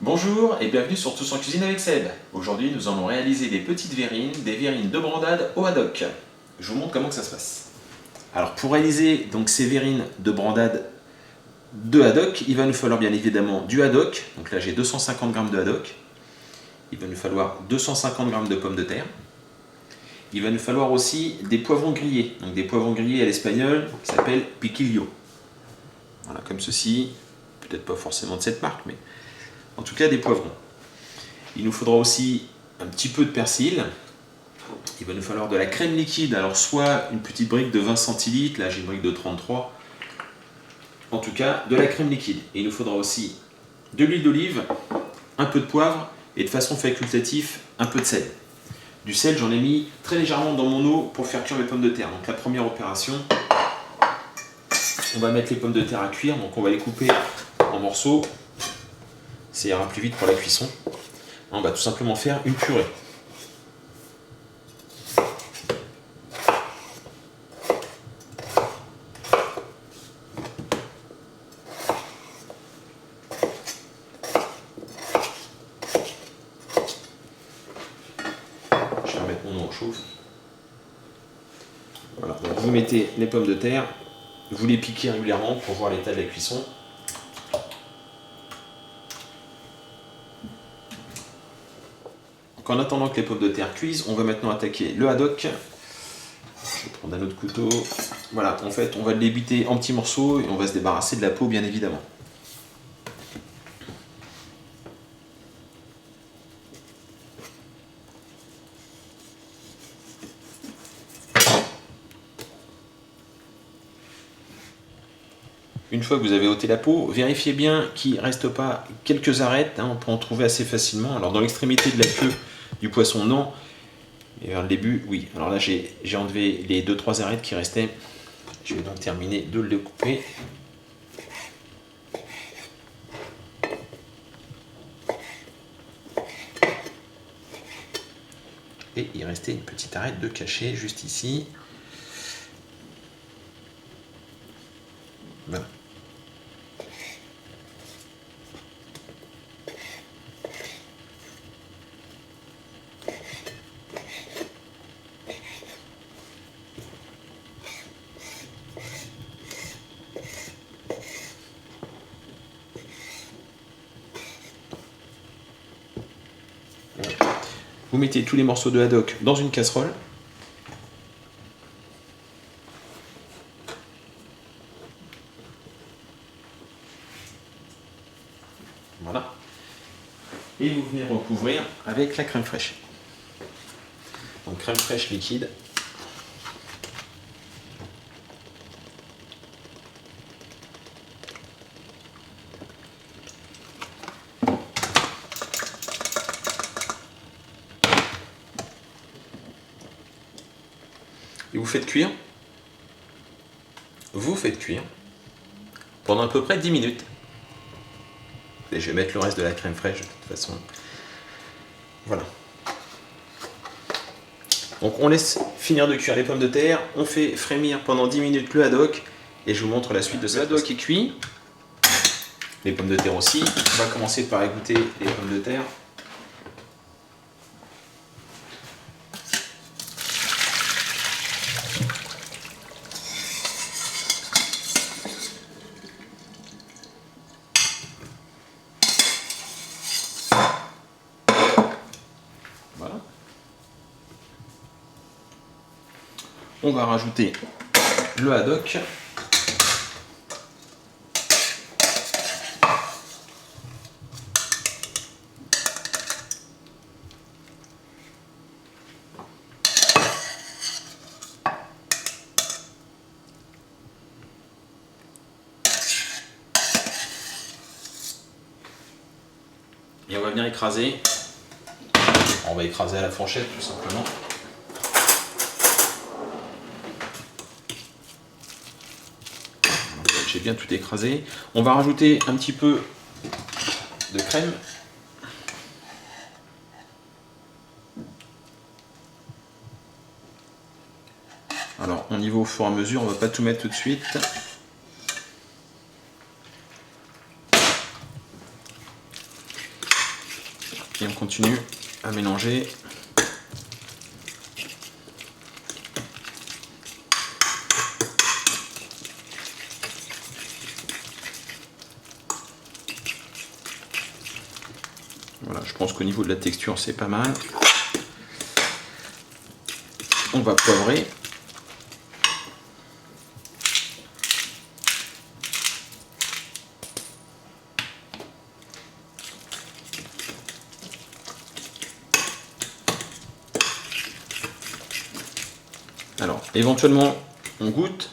Bonjour et bienvenue sur Tous en cuisine avec Seb. Aujourd'hui nous allons réaliser des petites verrines, des verrines de brandade au haddock. Je vous montre comment que ça se passe. Alors pour réaliser donc ces verrines de brandade de haddock, il va nous falloir bien évidemment du haddock. Donc là j'ai 250 g de haddock. Il va nous falloir 250 g de pommes de terre. Il va nous falloir aussi des poivrons grillés. Donc des poivrons grillés à l'espagnol qui s'appellent piquillo. Voilà, comme ceci. Peut-être pas forcément de cette marque, mais en tout cas des poivrons. Il nous faudra aussi un petit peu de persil. Il va nous falloir de la crème liquide, alors soit une petite brique de 20 centilitres, là j'ai une brique de 33. En tout cas, de la crème liquide. Et il nous faudra aussi de l'huile d'olive, un peu de poivre et de façon facultative, un peu de sel. Du sel, j'en ai mis très légèrement dans mon eau pour faire cuire mes pommes de terre. Donc la première opération, on va mettre les pommes de terre à cuire, donc on va les couper en morceaux. Ça ira plus vite pour la cuisson. On va tout simplement faire une purée. Je vais remettre mon eau chauffe. Voilà, donc vous mettez les pommes de terre, vous les piquez régulièrement pour voir l'état de la cuisson. Donc en attendant que les pommes de terre cuisent, on va maintenant attaquer le haddock. Je vais prendre un autre couteau. Voilà, en fait, on va le débiter en petits morceaux et on va se débarrasser de la peau, bien évidemment. Une fois que vous avez ôté la peau, vérifiez bien qu'il ne reste pas quelques arêtes, on peut en trouver assez facilement. Alors dans l'extrémité de la queue du poisson, non. Et vers le début, oui. Alors là, j'ai enlevé les 2-3 arêtes qui restaient. Je vais donc terminer de le couper. Et il restait une petite arête de cachet juste ici. Voilà. Vous mettez tous les morceaux de haddock dans une casserole. Voilà. Et vous venez recouvrir avec la crème fraîche. Donc crème fraîche liquide. Et vous faites cuire. Vous faites cuire pendant à peu près 10 minutes. Et je vais mettre le reste de la crème fraîche de toute façon. Voilà. Donc on laisse finir de cuire les pommes de terre, on fait frémir pendant 10 minutes le haddock et je vous montre la suite de ce haddock qui est cuit. Les pommes de terre aussi. On va commencer par égoutter les pommes de terre. Voilà. On va rajouter le haddock. Et on va venir écraser. On va écraser à la fourchette tout simplement. J'ai bien tout écrasé. On va rajouter un petit peu de crème. Alors on y va au fur et à mesure, on ne va pas tout mettre tout de suite. puis on continue à mélanger. Voilà, je pense qu'au niveau de la texture, c'est pas mal. On va poivrer. Alors, éventuellement, on goûte.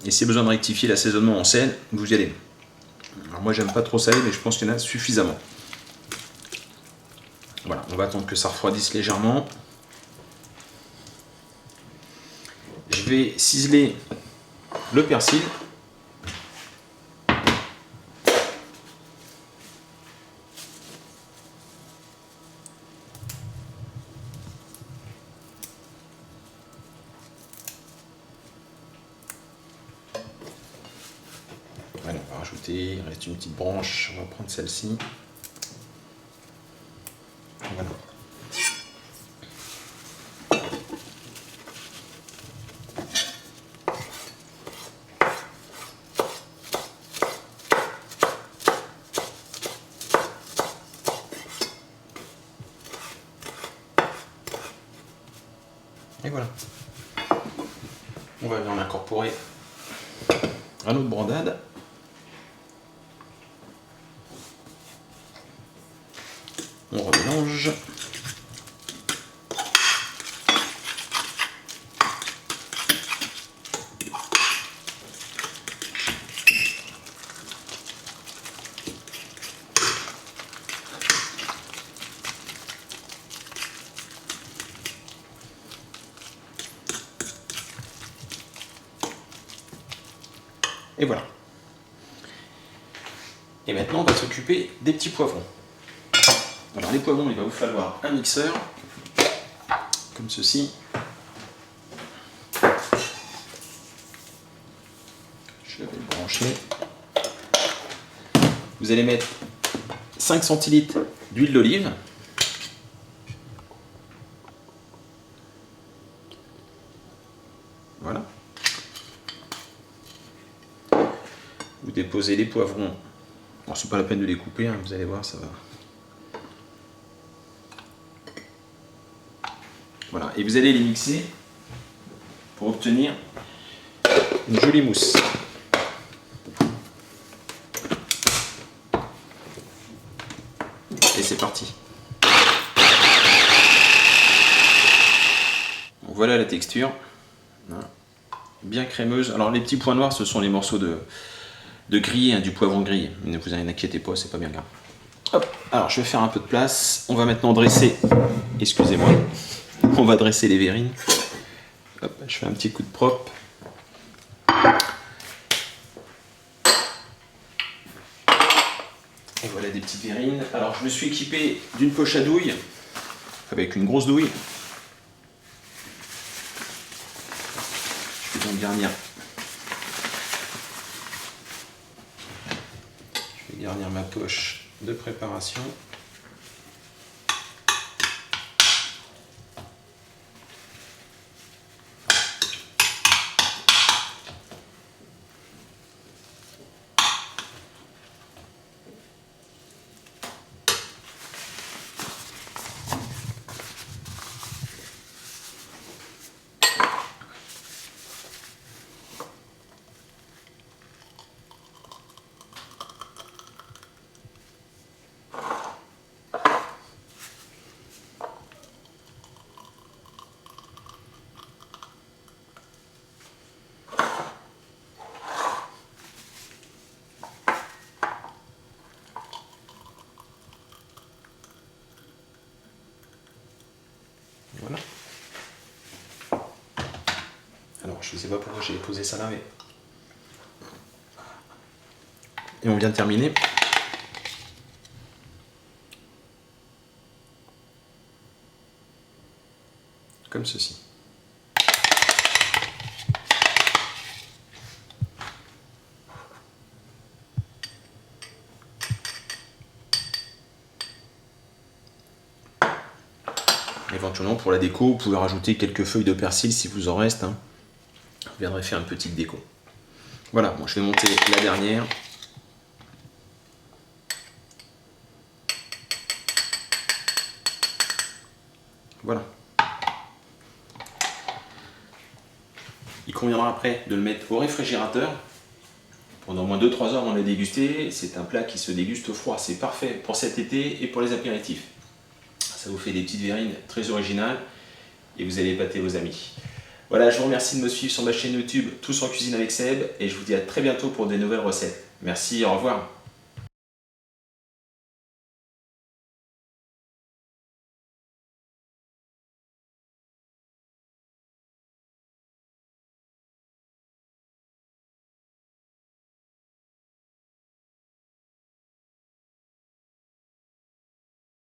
Et si besoin de rectifier l'assaisonnement en sel, vous y allez. Alors moi, j'aime pas trop salé, mais je pense qu'il y en a suffisamment. Voilà, on va attendre que ça refroidisse légèrement. Je vais ciseler le persil. Voilà, on va rajouter, il reste une petite branche, on va prendre celle-ci. Voilà. Et voilà. On va venir l'incorporer à notre brandade. On remélange. Et voilà. Et maintenant, on va s'occuper des petits poivrons. Alors les poivrons, il va vous falloir un mixeur, comme ceci. Je vais le brancher. Vous allez mettre 5 centilitres d'huile d'olive. Voilà. Vous déposez les poivrons. Alors c'est pas la peine de les couper, hein, vous allez voir, ça va. Voilà, et vous allez les mixer pour obtenir une jolie mousse. Et c'est parti. Donc voilà la texture. Bien crémeuse. Alors les petits points noirs, ce sont les morceaux de grillé, hein, du poivron grillé. Ne vous inquiétez pas, c'est pas bien grave. Hop. Alors je vais faire un peu de place. On va maintenant dresser. Excusez-moi. On va dresser les verrines. Hop, je fais un petit coup de propre. Et voilà des petites verrines. Alors je me suis équipé d'une poche à douille avec une grosse douille. Je vais donc garnir. Je vais garnir ma poche de préparation. Voilà. Alors, je ne sais pas pourquoi j'ai posé ça là, mais... Et on vient de terminer. Comme ceci. éventuellement pour la déco, vous pouvez rajouter quelques feuilles de persil si vous en reste. Hein. Vous viendrez faire une petite déco. Voilà, bon, je vais monter la dernière. Voilà. Il conviendra après de le mettre au réfrigérateur pendant au moins 2-3 heures avant de le déguster. C'est un plat qui se déguste froid. C'est parfait pour cet été et pour les apéritifs. Ça vous fait des petites verrines très originales et vous allez épater vos amis. Voilà, je vous remercie de me suivre sur ma chaîne YouTube Tous en cuisine avec Seb et je vous dis à très bientôt pour des nouvelles recettes. Merci, au revoir.